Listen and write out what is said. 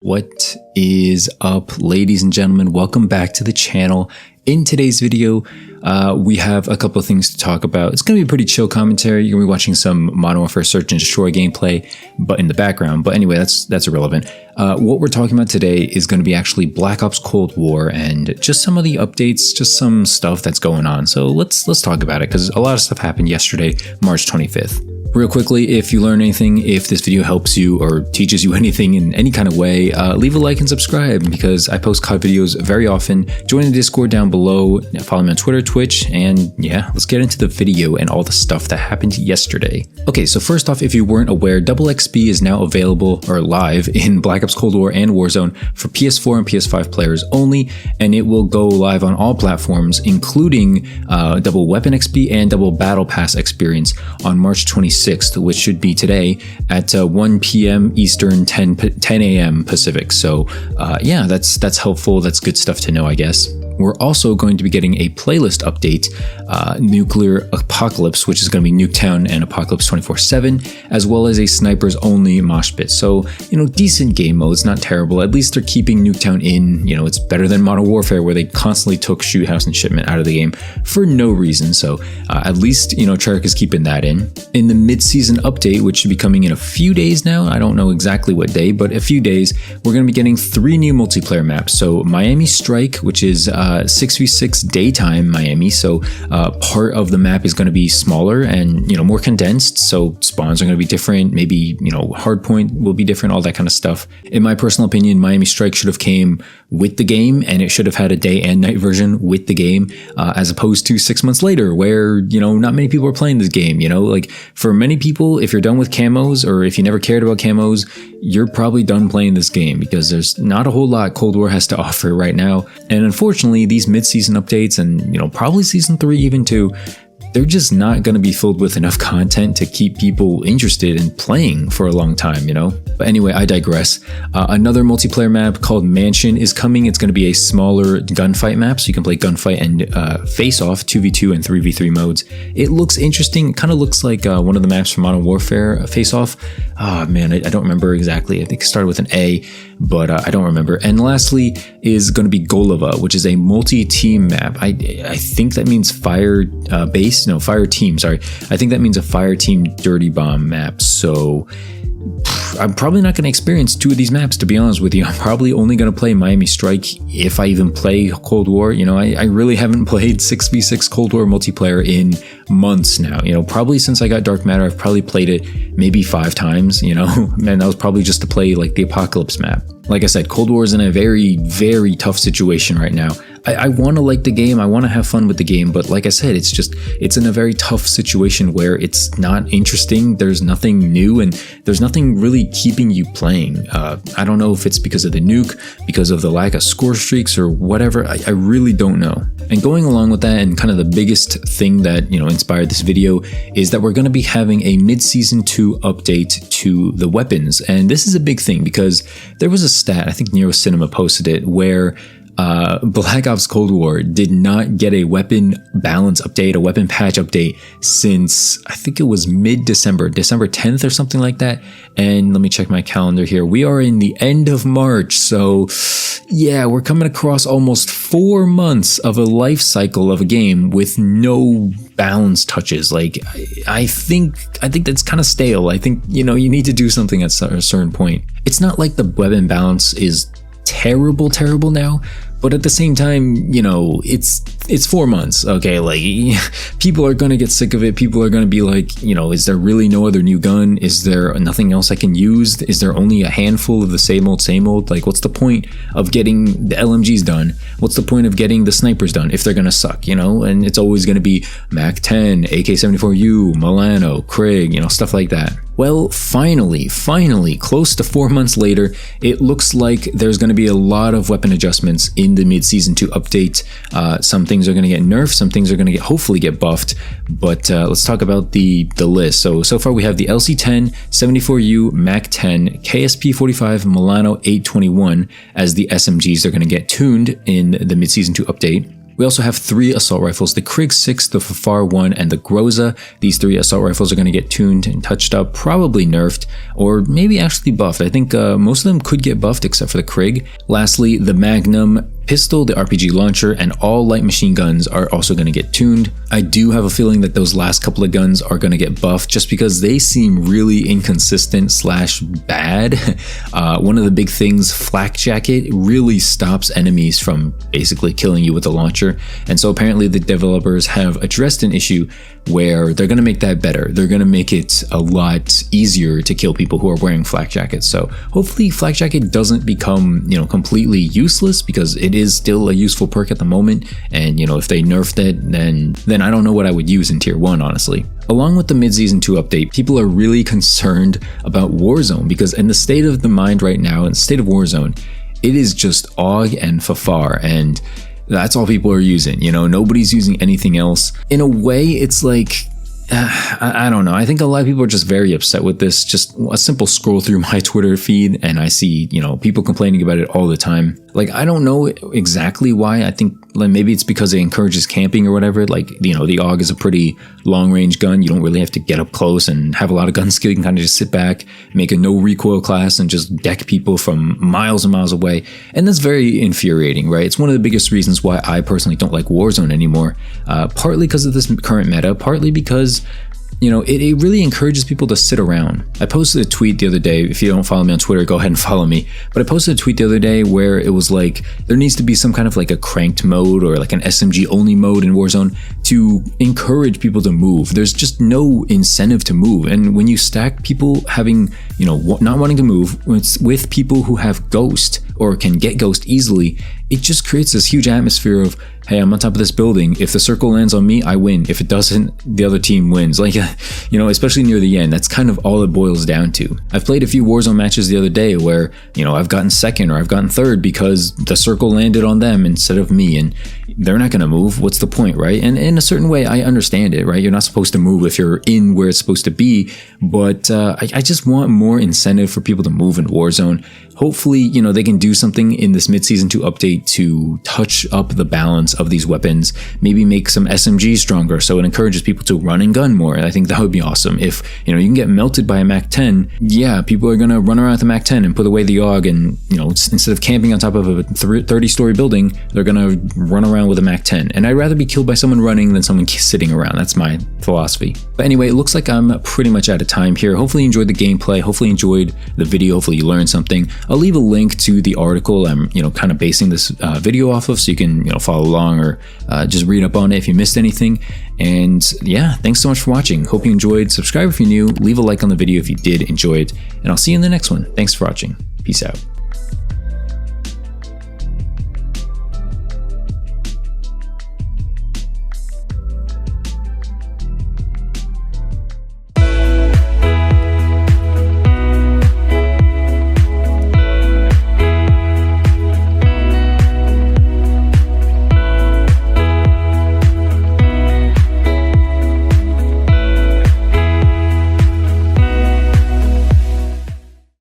What is up, ladies and gentlemen? Welcome back to the channel. In today's video, we have a couple of things to talk about. It's going to be a pretty chill commentary. You're going to be watching some Modern Warfare Search and Destroy gameplay, but in the background. But anyway, that's irrelevant. What we're talking about today is going to be actually Black Ops Cold War and just some of the updates, just some stuff that's going on. So let's talk about it because a lot of stuff happened yesterday, March 25th. Real quickly, if you learn anything, if this video helps you or teaches you anything in any kind of way, leave a like and subscribe because I post COD videos very often. Join the Discord down below, follow me on Twitter, Twitch, and yeah, let's get into the video and all the stuff that happened yesterday. Okay, so first off, if you weren't aware, Double XP is now available or live in Black Ops Cold War and Warzone for PS4 and PS5 players only, and it will go live on all platforms, including Double Weapon XP and Double Battle Pass experience on March 26th. Which should be today at 1 p.m. Eastern, 10 a.m. Pacific. So yeah, that's helpful. That's good stuff to know, I guess. We're also going to be getting a playlist update, Nuclear Apocalypse, which is going to be Nuketown and Apocalypse 24/7, as well as a snipers only mosh pit. So, decent game modes, not terrible. At least they're keeping Nuketown in. It's better than Modern Warfare, where they constantly took Shoot House and Shipment out of the game for no reason. So at least, Treyarch is keeping that in. In the mid-season update, which should be coming in a few days now, I don't know exactly what day, but a few days, we're going to be getting 3 new multiplayer maps. So Miami Strike, which is 6v6 daytime Miami, so part of the map is going to be smaller and more condensed, so spawns are going to be different, maybe hardpoint will be different, all that kind of stuff. In my personal opinion, Miami Strike should have came with the game, and it should have had a day and night version with the game, as opposed to 6 months later where not many people are playing this game. Like for many people, if you're done with camos or if you never cared about camos, you're probably done playing this game because there's not a whole lot Cold War has to offer right now. And unfortunately, these mid-season updates and probably season 3 even too, they're just not going to be filled with enough content to keep people interested in playing for a long time, But anyway, I digress. Another multiplayer map called Mansion is coming. It's going to be a smaller gunfight map, so you can play gunfight and face-off, 2v2 and 3v3 modes. It looks interesting. It kind of looks like one of the maps from Modern Warfare face-off. Oh man, I don't remember exactly. I think it started with an A, but I don't remember. And lastly is going to be Golova, which is a multi-team map. I think that means fire base. No, fire team, sorry. I think that means a fire team dirty bomb map. So I'm probably not going to experience 2 of these maps, to be honest with you. I'm probably only going to play Miami Strike if I even play Cold War. I really haven't played 6v6 Cold War multiplayer in months now. Probably since I got Dark Matter, I've probably played it maybe 5 times, and that was probably just to play like the Apocalypse map. Like I said, Cold War is in a very, very tough situation right now. I want to like the game, I want to have fun with the game, but like I said, it's in a very tough situation where it's not interesting, there's nothing new, and there's nothing really keeping you playing. I don't know if it's because of the nuke, because of the lack of score streaks, or whatever, I really don't know. And going along with that, and kind of the biggest thing that, inspired this video, is that we're going to be having a mid-season 2 update to the weapons. And this is a big thing because there was a stat, I think Nero Cinema posted it, where Black Ops Cold War did not get a weapon balance update, a weapon patch update since I think it was mid-December, December 10th or something like that. And let me check my calendar here. We are in the end of March. So yeah, we're coming across almost 4 months of a life cycle of a game with no balance touches. Like I think that's kind of stale. I think, you need to do something at a certain point. It's not like the weapon balance is terrible now, but at the same time, it's 4 months, okay? Like, people are gonna get sick of it. People are gonna be like, is there really no other new gun? Is there nothing else I can use? Is there only a handful of the same old? Like, what's the point of getting the LMGs done? What's the point of getting the snipers done if they're gonna suck, And it's always gonna be MAC-10, AK-74U, Milano, Krieg, stuff like that. Well, finally, close to 4 months later, it looks like there's going to be a lot of weapon adjustments in the mid-season 2 update. Some things are going to get nerfed, some things are going to hopefully get buffed, but let's talk about the list. So far we have the LC-10, 74U, MAC-10, KSP-45, Milano 821 as the SMGs. They're going to get tuned in the mid-season 2 update. We also have 3 assault rifles, the Krig 6, the Fafar 1, and the Groza. These 3 assault rifles are going to get tuned and touched up, probably nerfed, or maybe actually buffed. I think most of them could get buffed except for the Krig. Lastly, the Magnum pistol, the RPG launcher, and all light machine guns are also going to get tuned. I do have a feeling that those last couple of guns are going to get buffed just because they seem really inconsistent / bad. One of the big things, Flak Jacket, really stops enemies from basically killing you with the launcher, and so apparently the developers have addressed an issue where they're going to make that better. They're going to make it a lot easier to kill people who are wearing Flak Jackets. So hopefully Flak Jacket doesn't become, completely useless, because it is still a useful perk at the moment, and if they nerfed it, then I don't know what I would use in tier 1, honestly. Along with the mid-season 2 update, people are really concerned about Warzone, because in the state of the mind right now, in the state of Warzone, it is just AUG and Fafar, and that's all people are using. Nobody's using anything else. In a way, it's like, I don't know. I think a lot of people are just very upset with this. Just a simple scroll through my Twitter feed and I see, people complaining about it all the time. Like, I don't know exactly why. I think maybe it's because it encourages camping or whatever. Like, the AUG is a pretty long range gun. You don't really have to get up close and have a lot of gun skill. You can kind of just sit back, make a no recoil class and just deck people from miles and miles away. And that's very infuriating, right? It's one of the biggest reasons why I personally don't like Warzone anymore. Partly because of this current meta, partly because it really encourages people to sit around. I posted a tweet the other day. If you don't follow me on Twitter, go ahead and follow me. But I posted a tweet the other day where it was like, there needs to be some kind of like a cranked mode or like an SMG only mode in Warzone to encourage people to move. There's just no incentive to move. And when you stack people having, not wanting to move with people who have Ghost or can get Ghost easily, it just creates this huge atmosphere of, hey, I'm on top of this building. If the circle lands on me, I win. If it doesn't, the other team wins. Like, especially near the end, that's kind of all it boils down to. I've played a few Warzone matches the other day where, I've gotten second or I've gotten third because the circle landed on them instead of me, and they're not going to move. What's the point, right? And in a certain way, I understand it, right? You're not supposed to move if you're in where it's supposed to be, but I just want more incentive for people to move in Warzone. Hopefully, they can do something in this mid-season 2 update to touch up the balance of these weapons, maybe make some SMGs stronger so it encourages people to run and gun more. I think that would be awesome. If, you can get melted by a MAC 10, yeah, people are going to run around with the MAC 10 and put away the AUG, and, instead of camping on top of a 30-story building, they're going to run around with a MAC 10. And I'd rather be killed by someone running than someone sitting around. That's my philosophy. But anyway, it looks like I'm pretty much out of time here. Hopefully you enjoyed the gameplay. Hopefully you enjoyed the video. Hopefully you learned something. I'll leave a link to the article I'm, kind of basing this video off of, so you can, follow along or just read up on it if you missed anything. And yeah, thanks so much for watching. Hope you enjoyed. Subscribe if you're new. Leave a like on the video if you did enjoy it. And I'll see you in the next one. Thanks for watching. Peace out.